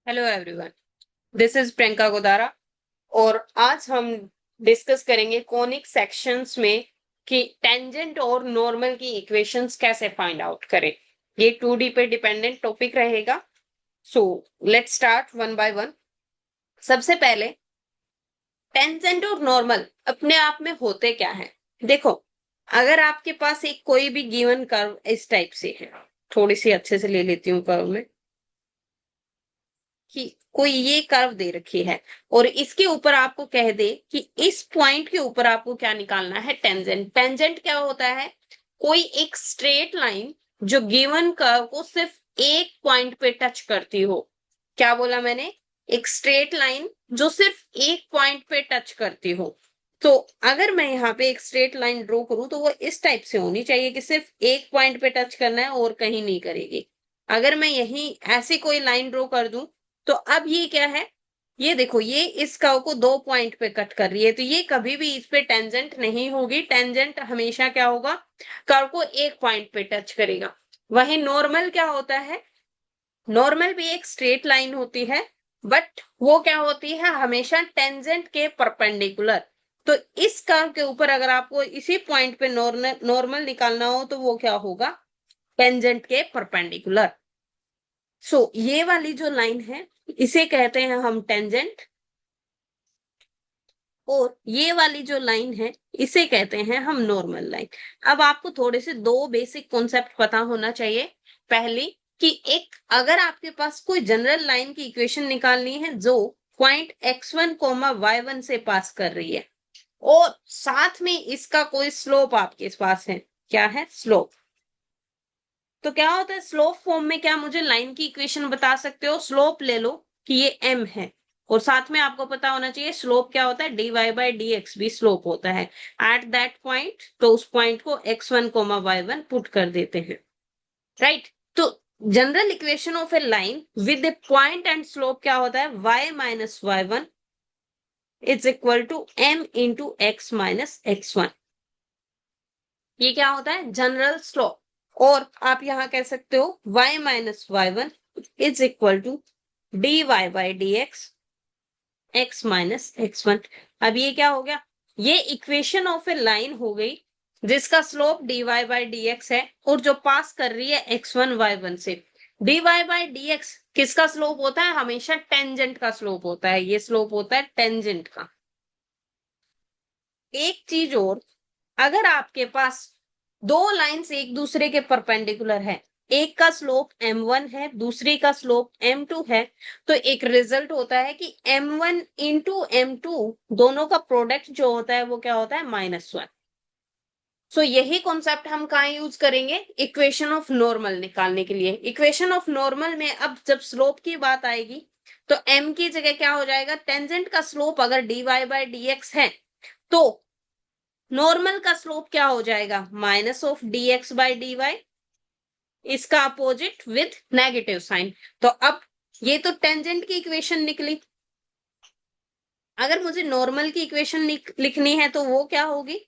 Hello everyone, this is Priyanka Godara. और आज हम डिस्कस करेंगे कॉनिक सेक्शंस में कि टेंजेंट और नॉर्मल की इक्वेशंस कैसे फाइंड आउट करें। ये 2D पे डिपेंडेंट टॉपिक रहेगा। So let's start one by one. सबसे पहले टेंजेंट और नॉर्मल अपने आप में होते क्या है। देखो, अगर आपके पास एक कोई भी गिवन कर्व इस टाइप से है, थोड़ी सी अच्छे से ले लेती हूँ कर्व में, कि कोई ये कर्व दे रखी है और इसके ऊपर आपको कह दे कि इस पॉइंट के ऊपर आपको क्या निकालना है, टेंजेंट। टेंजेंट क्या होता है? कोई एक स्ट्रेट लाइन जो गिवन कर्व को सिर्फ एक पॉइंट पे टच करती हो। क्या बोला मैंने? एक स्ट्रेट लाइन जो सिर्फ एक पॉइंट पे टच करती हो। तो अगर मैं यहाँ पे एक स्ट्रेट लाइन ड्रॉ करूं तो वो इस टाइप से होनी चाहिए कि सिर्फ एक पॉइंट पे टच करना है और कहीं नहीं करेगी। अगर मैं यही ऐसी कोई लाइन ड्रॉ कर दूं तो अब ये क्या है? ये देखो, ये इस कर्व को दो पॉइंट पे कट कर रही है, तो ये कभी भी इस पे टेंजेंट नहीं होगी। टेंजेंट हमेशा क्या होगा? कर्व को एक पॉइंट पे टच करेगा। वही नॉर्मल क्या होता है? नॉर्मल भी एक स्ट्रेट लाइन होती है, बट वो क्या होती है? हमेशा टेंजेंट के परपेंडिकुलर। तो इस कर्व के ऊपर अगर आपको इसी पॉइंट पे नॉर्मल निकालना हो तो वो क्या होगा? टेंजेंट के परपेंडिकुलर। ये वाली जो लाइन है इसे कहते हैं हम टेंजेंट, और ये वाली जो लाइन है इसे कहते हैं हम नॉर्मल लाइन। अब आपको थोड़े से दो बेसिक कॉन्सेप्ट पता होना चाहिए। पहली, कि एक अगर आपके पास कोई जनरल लाइन की इक्वेशन निकालनी है जो पॉइंट x1 कोमा y1 से पास कर रही है और साथ में इसका कोई स्लोप आपके पास है। क्या है? स्लोप। तो क्या होता है स्लोप फॉर्म में? क्या मुझे लाइन की इक्वेशन बता सकते हो? स्लोप ले लो कि ये m है, और साथ में आपको पता होना चाहिए स्लोप क्या होता है, dy बाई डी एक्स भी स्लोप होता है एट दैट पॉइंट। तो उस पॉइंट को x1 कोमा y1 पुट कर देते हैं, राइट? तो general equation of a line with a point and slope क्या होता है? y minus y1 is equal to m into x minus x1। ये क्या होता है? General slope. और आप यहां कह सकते हो y minus y1 is equal to dy by D x x minus x1। अब ये क्या हो गया? ये इक्वेशन ऑफ ए लाइन हो गई जिसका slope dy by D x है और जो पास कर रही है x1 y1 से। dy बाई डी एक्स किसका स्लोप होता है? हमेशा टेंजेंट का स्लोप होता है। ये स्लोप होता है टेंजेंट का। एक चीज और, अगर आपके पास दो लाइंस एक दूसरे के परपेंडिकुलर है, एक का स्लोप m1 है, दूसरी का स्लोप m2 है, तो एक रिजल्ट होता है कि m1 इंटू m2 दोनों का प्रोडक्ट जो होता है वो क्या होता है? -1। यही कॉन्सेप्ट हम कहाँ यूज करेंगे? इक्वेशन ऑफ नॉर्मल निकालने के लिए। इक्वेशन ऑफ नॉर्मल में अब जब स्लोप की बात आएगी तो m की जगह क्या हो जाएगा? टेंजेंट का स्लोप अगर dy बाई डी एक्स है तो नॉर्मल का स्लोप क्या हो जाएगा? Minus of d x by d y, इसका अपोजिट विथ नेगेटिव साइन। तो अब ये तो टेंजेंट की इक्वेशन निकली। अगर मुझे नॉर्मल की इक्वेशन लिखनी है तो वो क्या होगी?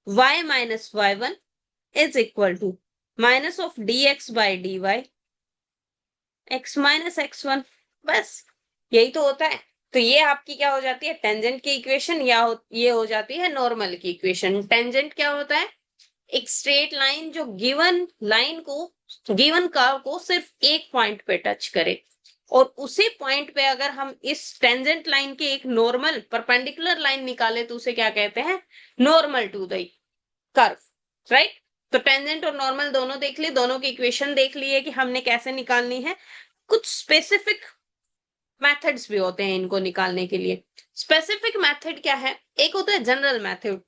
y minus y1 is equal to minus of d x by d y x minus x1। बस यही तो होता है। तो ये आपकी क्या हो जाती है? टेंजेंट की इक्वेशन, ये हो जाती है नॉर्मल की इक्वेशन। टेंजेंट क्या होता है? एक स्ट्रेट लाइन जो गिवन लाइन को, गिवन कर्व को सिर्फ एक पॉइंट पे टच करे, और उसी पॉइंट पे अगर हम इस टेंजेंट लाइन के एक नॉर्मल परपेंडिकुलर लाइन निकाले तो उसे क्या कहते हैं? Normal to the curve, right? तो टेंजेंट और नॉर्मल दोनों देख ली, दोनों की इक्वेशन देख ली है कि हमने कैसे निकालनी है। कुछ स्पेसिफिक मेथड्स भी होते हैं इनको निकालने के लिए। स्पेसिफिक मेथड क्या है? एक होता है जनरल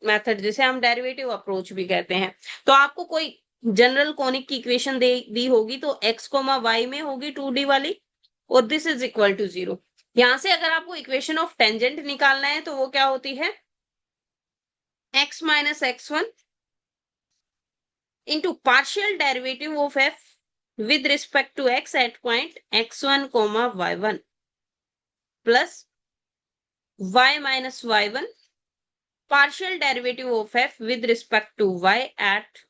मेथड जिसे हम डेरिवेटिव अप्रोच भी कहते हैं। तो आपको कोई जनरल कोनिक की इक्वेशन दे दी होगी तो x कोमा y में होगी 2D वाली, और दिस इज इक्वल टू 0। यहां से अगर आपको इक्वेशन ऑफ टेंजेंट निकालना है तो वो क्या होती है? x minus x1 into partial derivative of f with respect to x at point x1 comma y1 plus y minus y1 partial derivative of f with respect to y at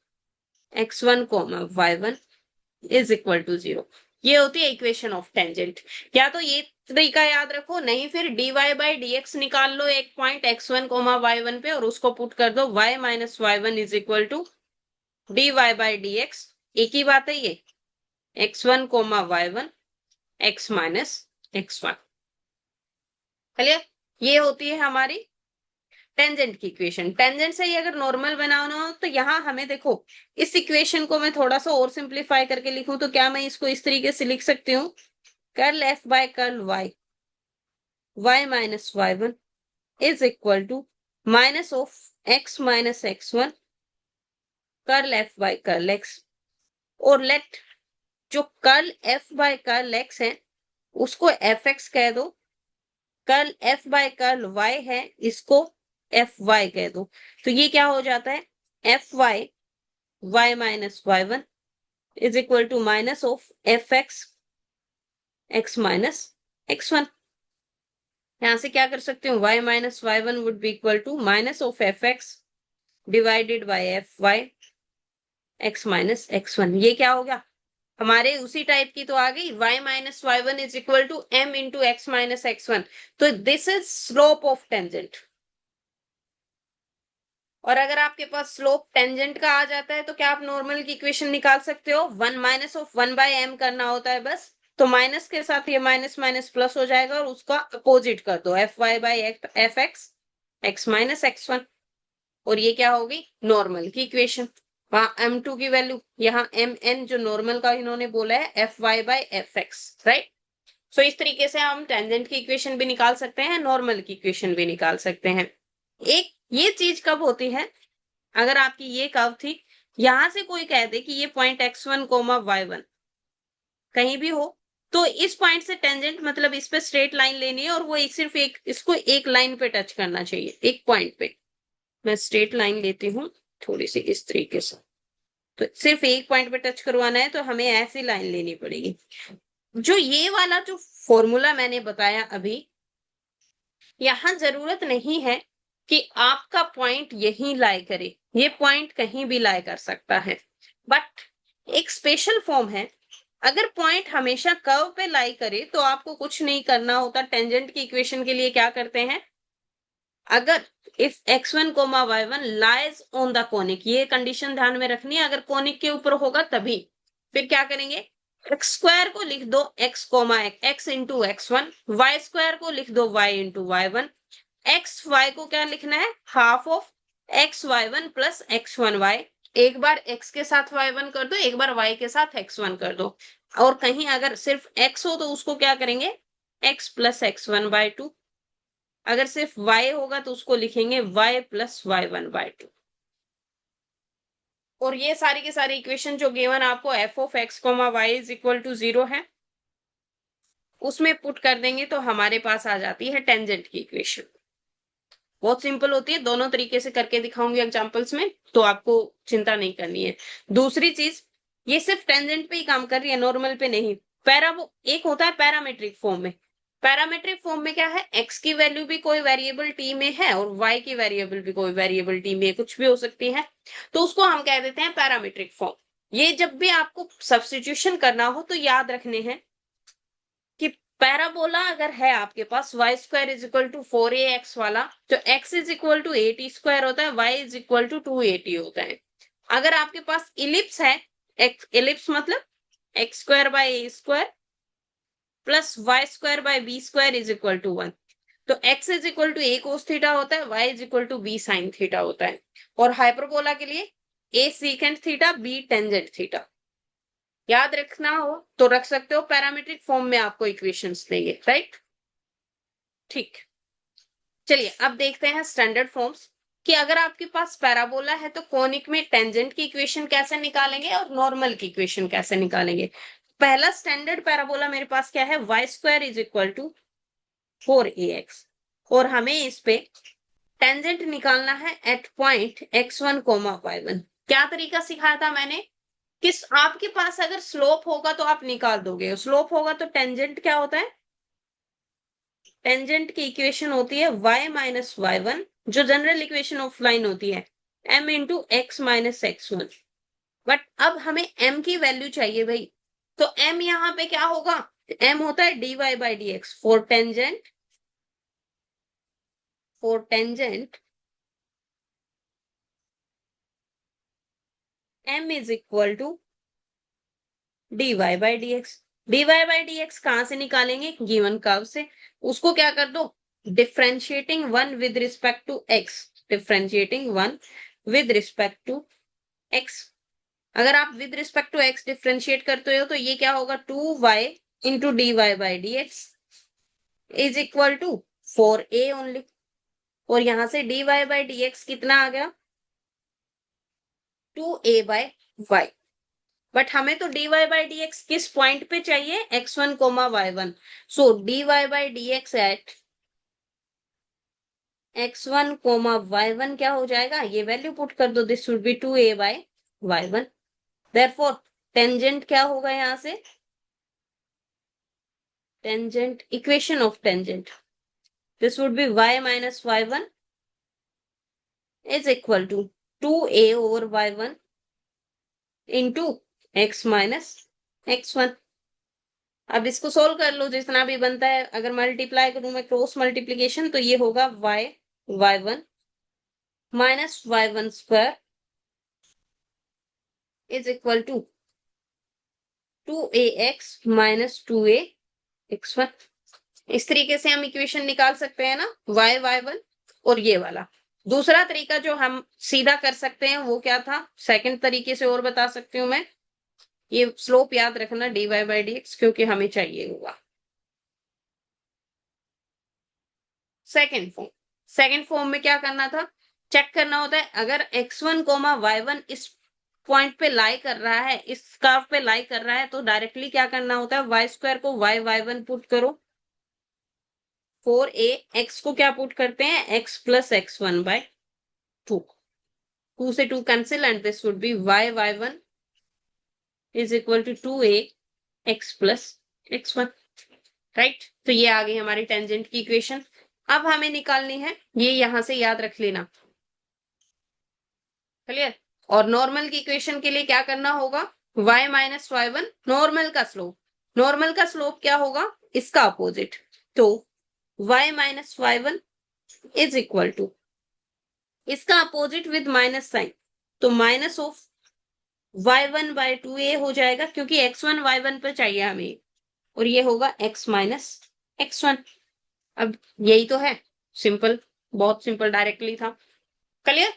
x1 comma y1 is equal to 0। ये होती है equation of tangent. या तो ये तरीका याद रखो, नहीं फिर dy बाई dx निकाल लो एक पॉइंट x1 कोमा y1 पे और उसको पुट कर दो y minus y1 is equal to dy by dx। एक ही बात है ये, x1 comma y1 x minus x1। Clear? ये होती है हमारी टेंजेंट की इक्वेशन। टेंजेंट से ही अगर नॉर्मल बनाना हो तो यहाँ हमें देखो, इस इक्वेशन को मैं थोड़ा सा और सिंप्लीफाई करके लिखूं तो क्या मैं इसको इस तरीके से लिख सकती हूँ, curl F by curl y minus y1 is equal to minus of x minus x1 curl F by curl x। और लेट जो curl F by curl x है उसको एफ एक्स कह दो, curl F by curl y है इसको F Y कह दो। तो ये क्या हो जाता है, F Y y minus y1 is equal to minus of F X x minus x1। यहां से क्या कर सकते हो, y minus y1 would be equal to minus of F X divided by F Y x minus x1। ये क्या हो गया, हमारे उसी टाइप की तो आ गई, y minus y1 is equal to m into X minus x1। तो this is slope of tangent. और अगर आपके पास स्लोप टेंजेंट का आ जाता है तो क्या आप नॉर्मल की इक्वेशन निकाल सकते हो, one minus of one by M करना होता है बस। तो माइनस के साथ ये माइनस माइनस प्लस हो जाएगा और उसका अपोजिट कर दो, F Y by F X x minus एक्स1। और ये क्या होगी, नॉर्मल की इक्वेशन। वहां m2 की वैल्यू, यहाँ mn जो नॉर्मल का इन्होंने बोला है F Y by F x, right. So इस तरीके से हम टेंजेंट की इक्वेशन भी निकाल सकते हैं, नॉर्मल की इक्वेशन भी निकाल सकते हैं। एक ये चीज कब होती है, अगर आपकी ये कर्व थी, यहां से कोई कह दे कि ये पॉइंट x1 कोमा y1 कहीं भी हो, तो इस पॉइंट से टेंजेंट मतलब इस पे स्ट्रेट लाइन लेनी है और वो सिर्फ एक इसको एक लाइन पे टच करना चाहिए, एक पॉइंट पे। मैं स्ट्रेट लाइन लेती हूँ थोड़ी सी इस तरीके से, तो सिर्फ एक पॉइंट पे टच करवाना है तो हमें ऐसी लाइन लेनी पड़ेगी। जो ये वाला जो फॉर्मूला मैंने बताया अभी, यहां जरूरत नहीं है कि आपका पॉइंट यहीं लाई करे, ये पॉइंट कहीं भी लाई कर सकता है। बट एक स्पेशल फॉर्म है, अगर पॉइंट हमेशा कर्व पे लाई करे तो आपको कुछ नहीं करना होता। टेंजेंट की इक्वेशन के लिए क्या करते हैं, अगर if x1 comma y1 lies on the conic, ये कंडीशन ध्यान में रखनी है, अगर कोनिक के ऊपर होगा तभी। फिर क्या करेंगे, एक्स स्क्वायर को लिख दो x comma x into x1, Y square को लिख दो y into y1, x Y को क्या लिखना है, half of x y1 plus x1 y। एक बार x के साथ y1 कर दो, एक बार y के साथ x1 कर दो। और कहीं अगर सिर्फ x हो तो उसको क्या करेंगे, x प्लस x1 बाय 2। अगर सिर्फ y होगा तो उसको लिखेंगे y प्लस y1 बाय 2। और ये सारी की सारी इक्वेशन जो गिवन आपको F of X comma Y is equal to 0 है, उसमें पुट कर देंगे तो हमारे पास आ जाती है टेंजेंट की इक्वेशन। बहुत सिंपल होती है, दोनों तरीके से करके दिखाऊंगी एग्जांपल्स में, तो आपको चिंता नहीं करनी है। दूसरी चीज, ये सिर्फ टेंजेंट पे ही काम कर रही है, नॉर्मल पे नहीं। एक होता है पैरामेट्रिक फॉर्म में। पैरामेट्रिक फॉर्म में क्या है, एक्स की वैल्यू भी कोई वेरिएबल टी में है और वाई की वेरिएबल भी कोई वेरिएबल टी में है, कुछ भी हो सकती है, तो उसको हम कह देते हैं पैरामेट्रिक फॉर्म। ये जब भी आपको सब्स्टिट्यूशन करना हो तो याद रखने हैं कि पैराबोला अगर है आपके पास y square is equal to 4ax वाला, तो x is equal to 8 square होता है, y इज इक्वल टू 280 होता है। अगर आपके पास इलिप्स है, इलिप्स मतलब x square by A square plus Y square by B square is equal to 1, तो x is equal to a cos theta होता है, y is equal to b sine theta होता है। और हाइपरबोला के लिए a secant theta, b tangent theta. याद रखना हो तो रख सकते हो, पैरामीट्रिक फॉर्म में आपको इक्वेशंस देंगे, राइट। ठीक, चलिए अब देखते हैं स्टैंडर्ड फॉर्म्स, कि अगर आपके पास पैराबोला है तो कोनिक में टेंजेंट की इक्वेशन कैसे निकालेंगे और नॉर्मल की इक्वेशन कैसे निकालेंगे। पहला स्टैंडर्ड पैराबोला मेरे पास क्या है, Y square is equal to 4ax, और हमें इस पे टेंजेंट निकालना है eight point x1 comma y1। क्या तरीका सिखाया था मैंने, किस आपके पास अगर स्लोप होगा तो आप निकाल दोगे, स्लोप होगा तो टेंजेंट क्या होता है, टेंजेंट की इक्वेशन होती है y माइनस y1, जो जनरल इक्वेशन ऑफ लाइन होती है m into X minus x one. But अब हमें m की वैल्यू चाहिए भाई, तो m यहाँ पे क्या होगा, m होता है dy by dx for tangent m is equal to dy by dx। dy by dx कहां से निकालेंगे, गिवन कर्व से। उसको क्या कर दो, differentiating one with respect to x, differentiating one with respect to x। अगर आप with respect to x differentiate करते हो तो ये क्या होगा, 2y into dy by dx is equal to 4a only. और यहां से dy बाई dx कितना आ गया, 2a बाई y। बट हमें तो dy बाई dx किस पॉइंट पे चाहिए, x1 comma y1। So dy by dx at x1 comma y1 क्या हो जाएगा, ये वैल्यू पुट कर दो, this should be 2a by y1। Therefore tangent क्या होगा, यहां से tangent, equation of tangent, this would be y minus y1 is equal to 2a over y1 into x minus x1। अब इसको सोल्व कर लो, जितना भी बनता है। अगर मल्टीप्लाई करूं मैं क्रॉस मल्टीप्लीकेशन, तो ये होगा y y1 minus y1 square is equal to 2ax minus 2a x1। इस तरीके से हम इक्वेशन निकाल सकते हैं ना, y y1। और ये वाला दूसरा तरीका जो हम सीधा कर सकते हैं वो क्या था, सेकंड तरीके से और बता सकती हूँ मैं। ये स्लोप याद रखना dy बाई dx, क्योंकि हमें चाहिए होगा। सेकंड फॉर्म में क्या करना था, चेक करना होता है अगर x1 कोमा y1 इस पॉइंट पे लाई कर रहा है, इस कर्व पे लाई कर रहा है, तो डायरेक्टली क्या करना होता है, y स्क्वायर को y y1 पुट करो, 4a x को क्या पुट करते हैं, x प्लस x1 बाय 2। 2 से 2 cancel and this would be y y1 is equal to 2a x plus x1। Right, तो ये आ गई हमारी टेंजेंट की इक्वेशन। अब हमें निकालनी है, ये यहां से याद रख लेना, क्लियर। और नॉर्मल की इक्वेशन के लिए क्या करना होगा, y माइनस y1 नॉर्मल का स्लोप, नॉर्मल का स्लोप क्या होगा, इसका अपोजिट। तो y minus y1 is equal to इसका अपोजिट विद माइनस साइन, तो minus of y1 by 2a हो जाएगा, क्योंकि x1 y1 पर चाहिए हमें, और ये होगा x माइनस x1। अब यही तो है, सिंपल, बहुत सिंपल, डायरेक्टली था, क्लियर।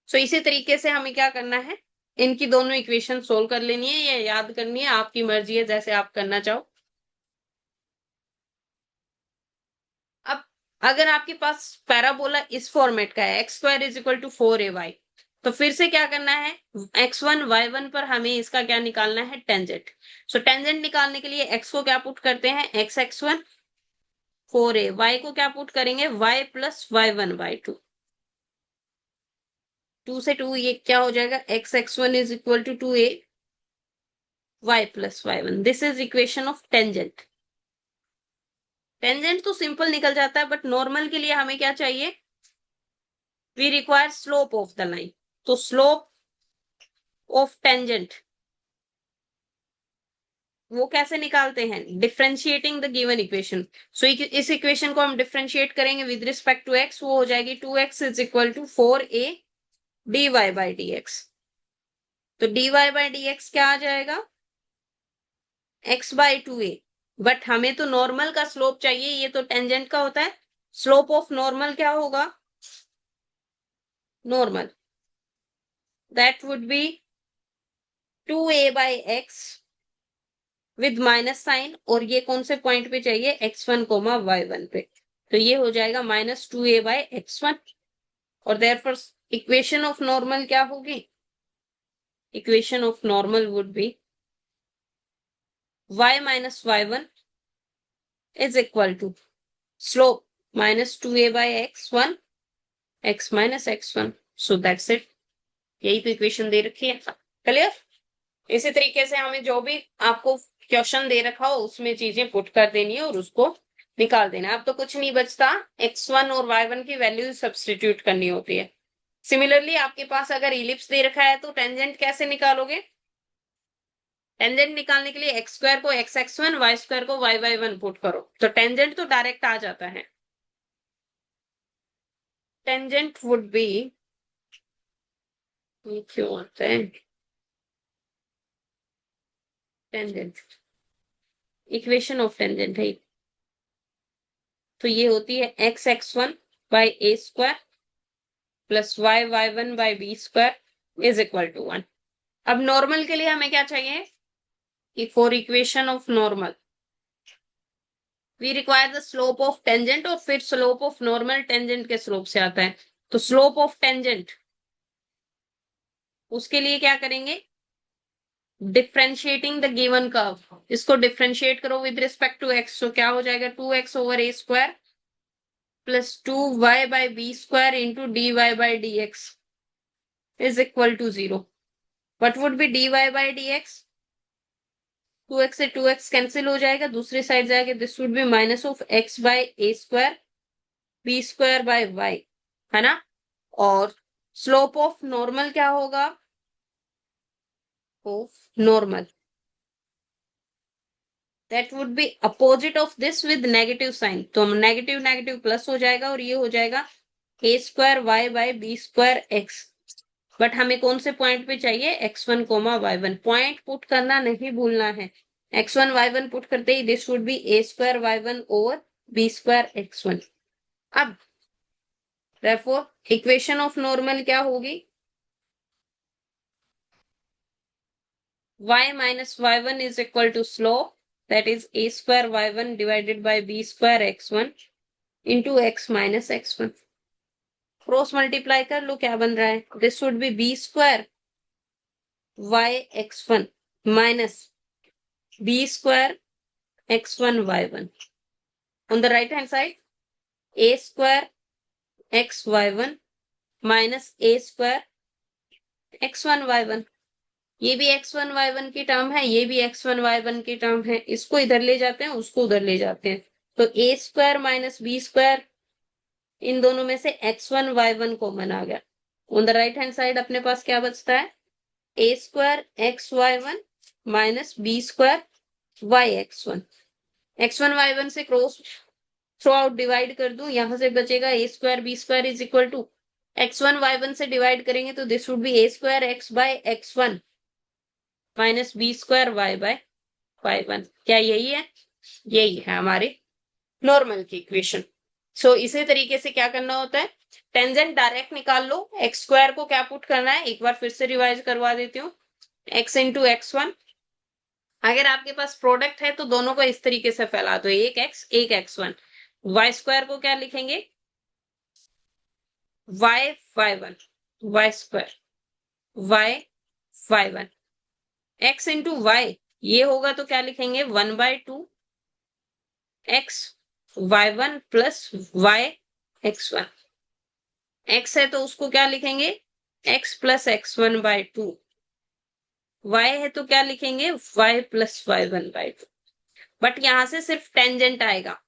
सो इसी तरीके से हमें क्या करना है, इनकी दोनों इक्वेशन सोल्व कर लेनी है या याद करनी है, आपकी मर्जी है, जैसे आप करना चाहो। अब अगर आपके पास पैराबोला इस फॉर्मेट का है, X square is equal to 4ay, तो फिर से क्या करना है, x1 y1 पर हमें इसका क्या निकालना है, टेंजेंट। सो टेंजेंट निकालने के लिए x को क्या पुट करते हैं, x x1 4a, y को क्या पुट करेंगे, y प्लस y1 बाई 2। 2 से 2 ये क्या हो जाएगा, x x1 is equal to 2a y plus y1। This is equation of tangent. Tangent तो सिंपल निकल जाता है, बट नॉर्मल के लिए हमें क्या चाहिए, we require slope of the line. तो स्लोप ऑफ टेंजेंट वो कैसे निकालते हैं, differentiating the given equation. So इस इक्वेशन को हम डिफ्रेंशिएट करेंगे विद रिस्पेक्ट टू x, वो हो जाएगी 2x is equal to 4a dy by dx। तो dy बाई dx क्या आ जाएगा, x बाई 2a। बट हमें तो नॉर्मल का स्लोप चाहिए, ये तो टेंजेंट का होता है। स्लोप ऑफ नॉर्मल क्या होगा, normal that would be 2a by x with minus sign, और ये कौन से पॉइंट पे चाहिए, x1 कोमा y1 पे, तो ये हो जाएगा माइनस 2a बाई x1। और देयरफॉर इक्वेशन ऑफ नॉर्मल क्या होगी, equation of normal would be y minus y1 is equal to slope minus 2a by x1 x minus x1। So that's it, यही तो इक्वेशन दे रखी है, clear. इसी तरीके से हमें जो भी आपको क्वेश्चन दे रखा हो उसमें चीजें पुट कर देनी है और उसको निकाल देना है। अब तो कुछ नहीं बचता, x1 और y1 की वैल्यू सब्स्टिट्यूट करनी होती है। सिमिलरली आपके पास अगर इलिप्स दे रखा है तो टेंजेंट कैसे निकालोगे, टेंजेंट निकालने के लिए एक्स स्क्वायर को X X one, Y square को वाई वाई वन पुट करो, तो टेंजेंट तो डायरेक्ट आ जाता है। टेंजेंट वुड बी, क्यों आता है टेंजेंट, इक्वेशन ऑफ टेंजेंट है, तो ये होती है X X one by A square plus Y Y one by B square is equal to one. अब नॉर्मल के लिए हमें क्या चाहिए कि for equation of normal we require the slope of tangent, और फिर स्लोप ऑफ नॉर्मल टेंजेंट के स्लोप से आता है। तो स्लोप ऑफ टेंजेंट, उसके लिए क्या करेंगे, डिफ्रेंशिएटिंग द गिवन कर्व, इसको डिफ्रेंशिएट करो विद रिस्पेक्ट टू एक्स, तो क्या हो जाएगा 2x over A square plus 2y by B square into D Y by D X is equal to 0। What would be D Y by D X, 2x से 2x cancel हो जाएगा, दूसरी side जाएगा, this would be minus of x by A square B square by Y, है ना। और slope of normal क्या होगा, of normal that would be opposite of this with negative sign, तो नेगेटिव नेगेटिव प्लस हो जाएगा और ये हो जाएगा a square y by B square x. But हमें कौन से पॉइंट पे चाहिए, x1 comma y1, point put करना नहीं भूलना है। x1 y1 पुट करते ही this would be a square y1 over b square x1। अब therefore इक्वेशन ऑफ नॉर्मल क्या होगी, y minus y1 is equal to slope, that is a square y1 divided by b square x1 into x minus x1। Cross multiply कर लो, क्या बन रहा है, this would be B square Y x1 minus B square x1 y1 on the right hand side, a square x y1 minus a square x1 y1, ये भी x1 y1 की term है, ये भी x1 y1 की term है, इसको इधर ले जाते हैं, उसको उधर ले जाते हैं, तो a square minus B square, इन दोनों में से x1 y1 कॉमन आ गया। On the right hand side अपने पास क्या बचता है, a square x y1 minus B square Y x1, x1 y1 से क्रॉस थ्रू आउट डिवाइड कर दूं, यहां से बचेगा a square B square is equal to x1 y1 से डिवाइड करेंगे तो this would be a square x by x1 minus B square y by y1। क्या यही है, यही है हमारे नॉर्मल की इक्वेशन। सो इसी तरीके से क्या करना होता है, टेंजेंट डायरेक्ट निकाल लो, एक्स स्क्वायर को क्या पुट करना है, एक बार फिर से रिवाइज करवा देती हूँ, x इंटू x1, अगर आपके पास प्रोडक्ट है तो दोनों को इस तरीके से फैला दो, एक x एक x1, वाई स्क्वायर को क्या लिखेंगे, Y Y one, Y square Y Y one, X into Y ये होगा तो क्या लिखेंगे 1/2 X Y one plus Y x1, x है तो उसको क्या लिखेंगे x प्लस x1/2, y है तो क्या लिखेंगे y प्लस y1/2। बट यहां से सिर्फ टेंजेंट आएगा,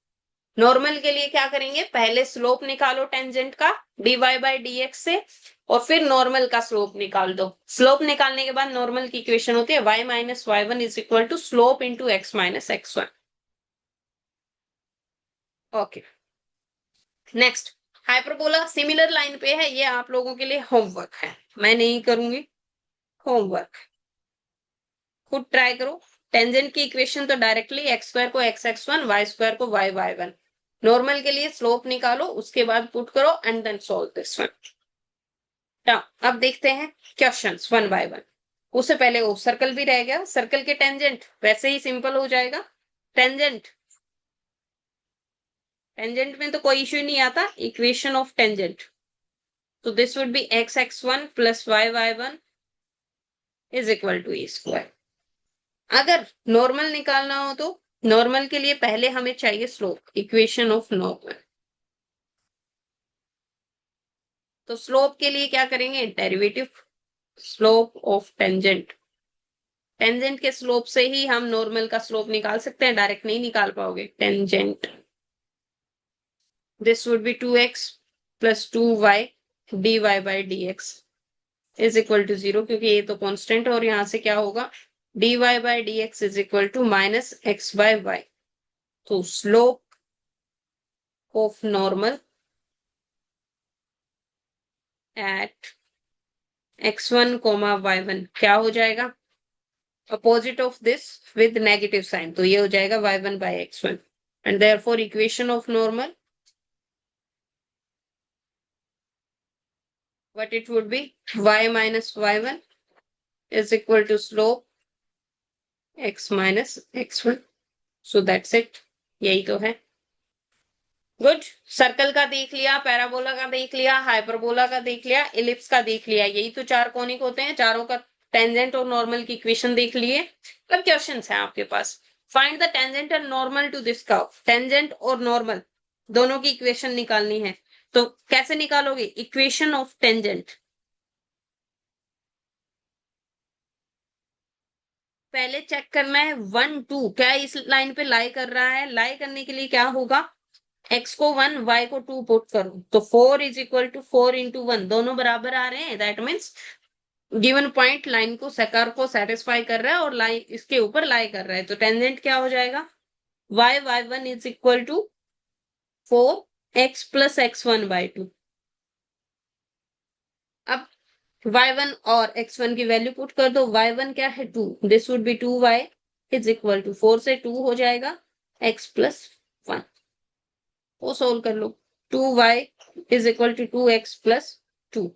नॉर्मल के लिए क्या करेंगे, पहले स्लोप निकालो टेंजेंट का dy बाई dx से, और फिर नॉर्मल का स्लोप निकाल दो। स्लोप निकालने के बाद नॉर्मल की इक्वेशन होती है y minus Y one is equal to slope into X minus x1। Okay, next hyperbola similar line पे है, ये आप लोगों के लिए होमवर्क है, मैं नहीं करूंगी, होमवर्क खुद ट्राई करो। टेंजेंट की इक्वेशन तो डायरेक्टली एक्स स्क्वायर को X X one, Y square को वाई वाई वन, नॉर्मल के लिए स्लोप निकालो, उसके बाद पुट करो and then solve this one. अब देखते हैं क्वेश्चंस वन बाय वन। उससे पहले वो सर्कल भी रह गया, सर्कल के टेंजेंट वैसे ही सिंपल हो जाएगा। टेंजेंट, टेंजेंट में तो कोई इश्यू नहीं आता, इक्वेशन ऑफ टेंजेंट, तो this would be X X one plus Y Y one is equal to A square. अगर नॉर्मल निकालना हो तो नॉर्मल के लिए पहले हमें चाहिए स्लोप, इक्वेशन ऑफ नॉर्मल, तो स्लोप के लिए क्या करेंगे, derivative slope of tangent, tangent के स्लोप से ही हम नॉर्मल का स्लोप निकाल सकते हैं, डायरेक्ट नहीं निकाल पाओगे। Tangent this would be 2x plus 2y dy by dx is equal to 0, क्योंकि ये तो कांस्टेंट और यहां से क्या होगा dy by dx is equal to minus x by y. तो slope of normal at x1 comma y1 क्या हो जाएगा? Opposite of this with negative sign, तो ये हो जाएगा y1 by x1, and therefore equation of normal, what it would be? Y minus y1 is equal to slope x minus x1. So that's it. यही तो है. Good. Circle का देख लिया, पैराबोला का देख लिया, हाइपरबोला का देख लिया, इलिप्स का देख लिया. यही तो चार कोनिक होते हैं. चारों का टेंजेंट और नॉर्मल की इक्वेशन देख लिए. अब क्वेश्चंस हैं आपके पास. Find the tangent and normal to this curve. Tangent और नॉर्मल दोनों की इक्वेशन निकालनी है. तो कैसे निकालोगे? Equation of tangent. पहले चेक करना है 1 2 क्या इस लाइन पे लाई कर रहा है. लाई करने के लिए क्या होगा? x को 1 y को 2 पुट करो तो 4 इज इक्वल टू 4 इंटू 1, दोनों बराबर आ रहे हैं. That means given point line को सेकर को सेटिस्फाई कर रहा है और लाइन इसके ऊपर लाई कर रहा है. तो टेंजेंट क्या हो जाएगा? y1 is equal to 4x plus x1 by 2. अब y1 और x1 की वैल्यू पुट कर दो. y1 क्या है? 2. This would be 2y is equal to 4 से 2 हो जाएगा x प्लस 1. वो सोल्व कर लो. 2y is equal to 2x plus 2.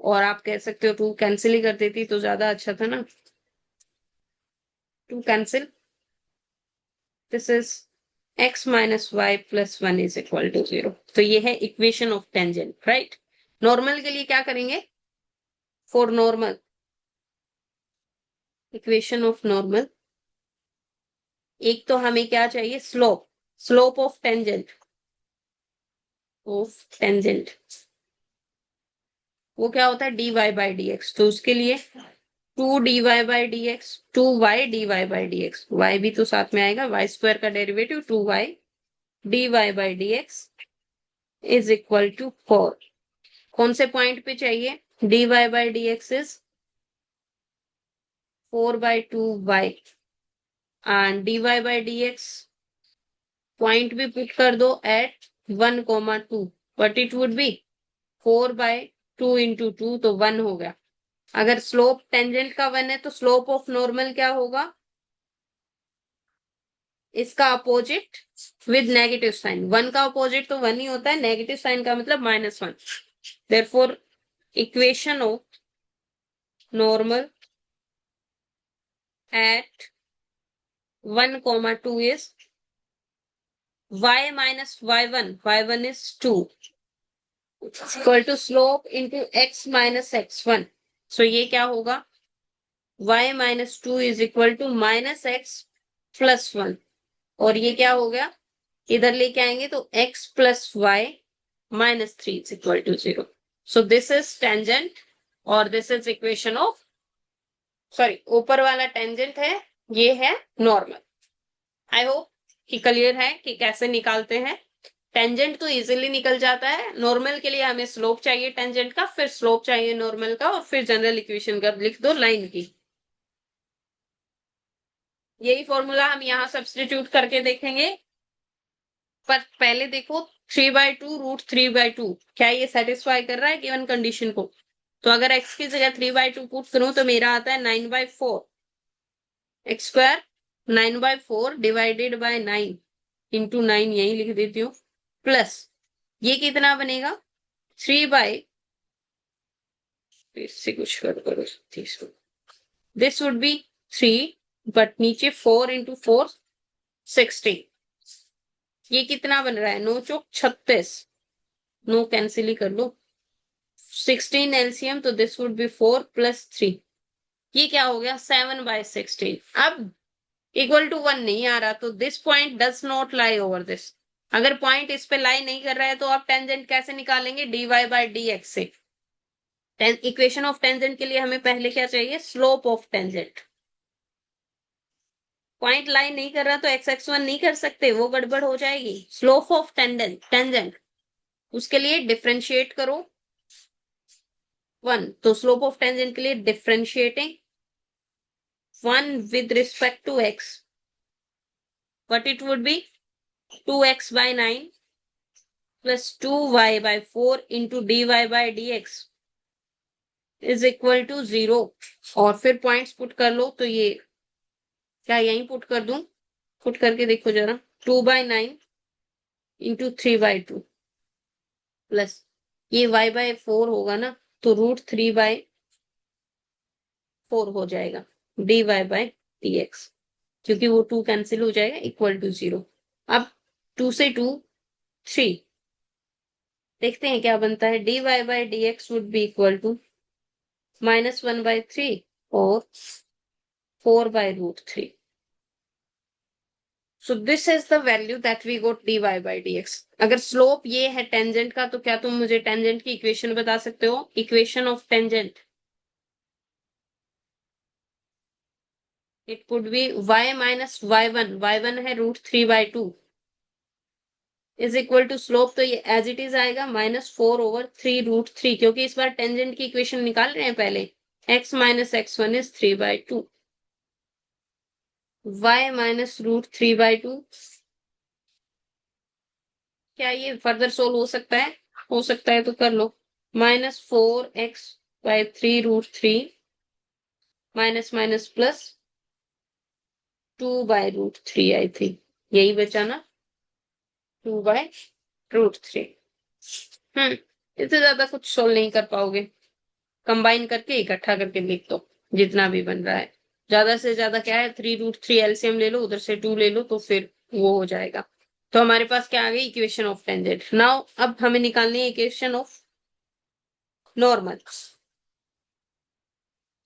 और आप कह सकते हो 2 कैंसिल ही कर देती तो ज्यादा अच्छा था ना. 2 cancel. This is x minus y plus 1 is equal to 0. तो ये है equation of tangent. Right. Normal के लिए क्या करेंगे? For normal equation of normal, एक तो हमें क्या चाहिए? स्लोप. Slope of tangent. वो क्या होता है? dy by dx. तो उसके लिए 2 dy by dx, 2y dy by dx. y भी तो साथ में आएगा. y स्क्वायर का derivative 2y dy by dx is equal to 4. कौन से पॉइंट पे चाहिए? dy by dx is 4 by 2y and dy by dx point भी पुट कर दो at 1 comma 2. But it would be 4 by 2 into 2 तो 1 हो गया. अगर स्लोप टेंजेंट का 1 है तो स्लोप ऑफ नॉर्मल क्या होगा? इसका अपोजिट विद नेगेटिव साइन. 1 का अपोजिट तो 1 ही होता है. नेगेटिव साइन का मतलब -1. Therefore equation of normal at 1 comma 2 is y minus y1 is 2 equal to slope into x minus x1. So ये क्या होगा? y minus 2 is equal to minus x plus 1. और ये क्या हो गया? इधर लेके आएंगे तो x plus y minus 3 is equal to 0. So this is tangent और this is equation of, sorry, ऊपर वाला tangent है, ये है normal. I hope कि क्लियर है कि कैसे निकालते हैं. टेंजेंट तो इजीली निकल जाता है. नॉर्मल के लिए हमें स्लोप चाहिए टेंजेंट का, फिर स्लोप चाहिए नॉर्मल का, और फिर जनरल इक्वेशन का लिख दो लाइन की. यही फॉर्मूला हम यहाँ सब्स्टिट्यूट करके देखेंगे. पर पहले देखो 3/2 रूट 3/2 क्या ये सेटिस्फाई कर रहा है गिवन कंडीशन को? तो अगर x की जगह 3/2 पुट करूं तो मेरा आता है 9/4. X square 9/4 divided by 9 into 9 यही लिख देती हूँ. प्लस ये कितना बनेगा? 3 इससे कुछ करो. दिस वुड बी 3 बट नीचे 4 इंटू 4 16. ये कितना बन रहा है? 9 चौक 36. 9 कैंसिल ही कर लो. 16 एलसीएम तो दिस वुड बी 4 प्लस 3. ये क्या हो गया? 7/16. अब इक्वल टू 1 नहीं आ रहा तो this point does not lie over this. अगर पॉइंट इस पे लाई नहीं कर रहा है तो आप टेंजेंट कैसे निकालेंगे? dy बाई dx से. इक्वेशन ऑफ टेंजेंट के लिए हमें पहले क्या चाहिए? Slope of tangent. Point line नहीं कर रहा तो x1 नहीं कर सकते, वो गड़बड़ हो जाएगी. स्लोप ऑफ टेंजेंट उसके लिए डिफरेंशिएट करो 1. तो स्लोप ऑफ टेंजेंट के लिए differentiating 1 with respect to x, what it would be? 2x by 9 plus 2y by 4 into dy by dx is equal to 0। और फिर पॉइंट्स पुट कर लो, तो ये क्या यहीं पुट कर दूं? पुट करके देखो जरा। 2/9 इंटू 3/2 प्लस ये y/4 होगा ना, तो √3/4 हो जाएगा dy बाय dx, क्योंकि वो 2 कैंसिल हो जाएगा, इक्वल टू 0। अब 2 से 2 3, देखते हैं क्या बनता है। dy by dx would be equal to -1/3 और 4/√3। So this is the value that we got dy by dx। अगर स्लोप ये है टेंजेंट का, तो क्या तुम मुझे टेंजेंट की इक्वेशन बता सकते हो? Equation of tangent, it could be y minus y1 है √3/2 इज इक्वल टू स्लोप, तो ये एज इट इज आएगा -4/3√3, क्योंकि इस बार टेंजेंट की इक्वेशन निकाल रहे हैं पहले। x minus x1 is 3/2, y minus √3/2। क्या ये फर्दर सोल्व हो सकता है? हो सकता है, तो कर लो। -4x/3√3 minus minus plus 2/√3, I think यही बचा ना, 2/√3। इससे ज्यादा कुछ सोल्व नहीं कर पाओगे, कंबाइन करके इकट्ठा करके लिख दो जितना भी बन रहा है। ज्यादा से ज्यादा क्या है, 3√3 एलसीएम ले लो, उधर से 2 ले लो, तो फिर वो हो जाएगा। तो हमारे पास क्या आ गई? Equation of tangent. नाउ अब हमें निकालनी है equation of normal.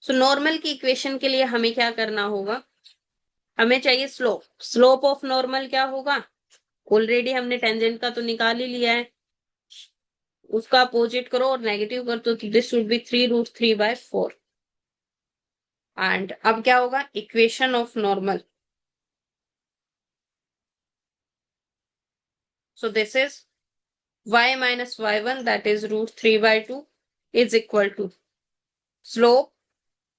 So normal की इक्वेशन के लिए हमें क्या करना होगा? हमें चाहिए स्लोप। स्लोप ऑफ नॉर्मल क्या होगा? ऑलरेडी हमने टेंजेंट का तो निकाल ही लिया है, उसका अपोजिट करो और नेगेटिव कर दो, तो दिस वुड बी 3√3/4। एंड अब क्या होगा? Equation of normal, so this is y minus y1, that is √3/2, is equal to slope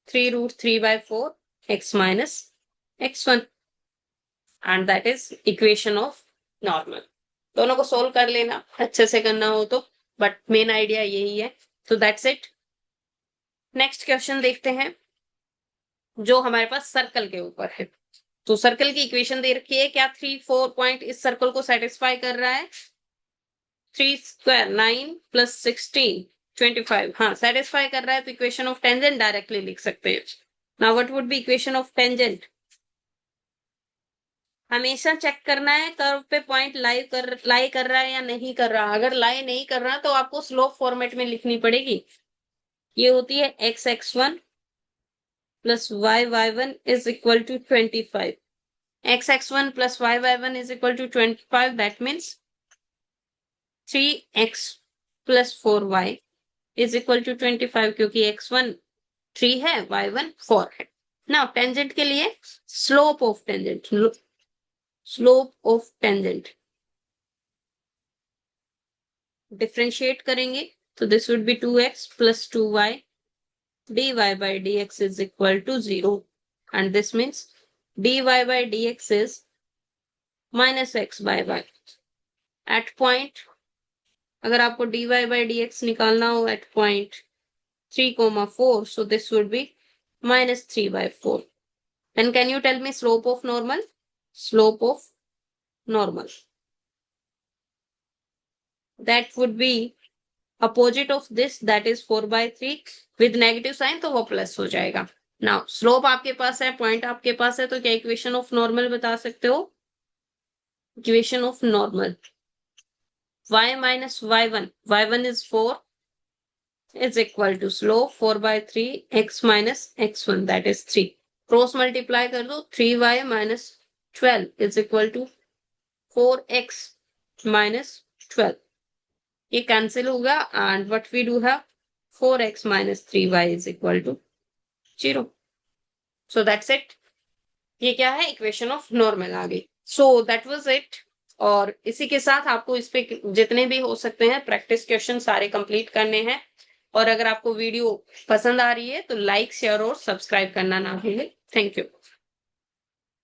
3√3/4 x minus x1, and that is equation of normal। दोनों को सोल्व कर लेना, अच्छे से करना हो तो, बट मेन आइडिया यही है। तो दैट्स इट। नेक्स्ट क्वेश्चन देखते हैं, जो हमारे पास सर्कल के ऊपर है। तो सर्कल की इक्वेशन दे रखी है, क्या 3-4 पॉइंट इस सर्कल को सेटिस्फाई कर रहा है? 3² 9 + 16 25, हाँ सेटिस्फाई कर रहा है, तो इक्वेशन ऑफ टेंजेंट डायरेक्टली लिख सकते हैं। Now what would be equation of tangent? हमेशा चेक करना है कर्व पे पॉइंट लाई कर रहा है या नहीं कर रहा। अगर लाई नहीं कर रहा तो आपको स्लोप फॉर्मेट में लिखनी पड़ेगी। ये होती है x(x1) + y(y1) is equal to 25। x(x1) + y(y1) is equal to 25, that means 3x + 4y is equal to 25, क्योंकि x1 3 है, y1 4 है। नाउ टेंजेंट के लिए स्लोप ऑफ टेंजेंट, डिफरेंशिएट करेंगे, तो this would be 2x + 2y dy by dx is equal to 0, and this means dy by dx is -x/y। at point, अगर आपको dy by dx निकालना हो at point 3, 4, so this would be -3/4। then can you tell me slope of normal? Slope of normal, that would be opposite of this, that is 4/3 with negative sign, तो वो plus हो जाएगा। Now slope आपके पास है, point आपके पास है, तो क्या इक्वेशन ऑफ नॉर्मल बता सकते हो? Equation of normal, y minus y1 is 4 is equal to slope 4/3 x minus x1, that is 3। Cross multiply कर दो, 3y minus 12 is equal to 4x minus 12, ये कैंसिल होगा, and what we do have 4x minus 3y is equal to 0। So that's it. ये क्या है? Equation of normal आ गई। So that was it. और इसी के साथ आपको इस पे जितने भी हो सकते हैं प्रैक्टिस क्वेश्चन सारे कंप्लीट करने हैं। और अगर आपको वीडियो पसंद आ रही है तो लाइक, शेयर और सब्सक्राइब करना ना भूलें। Thank you.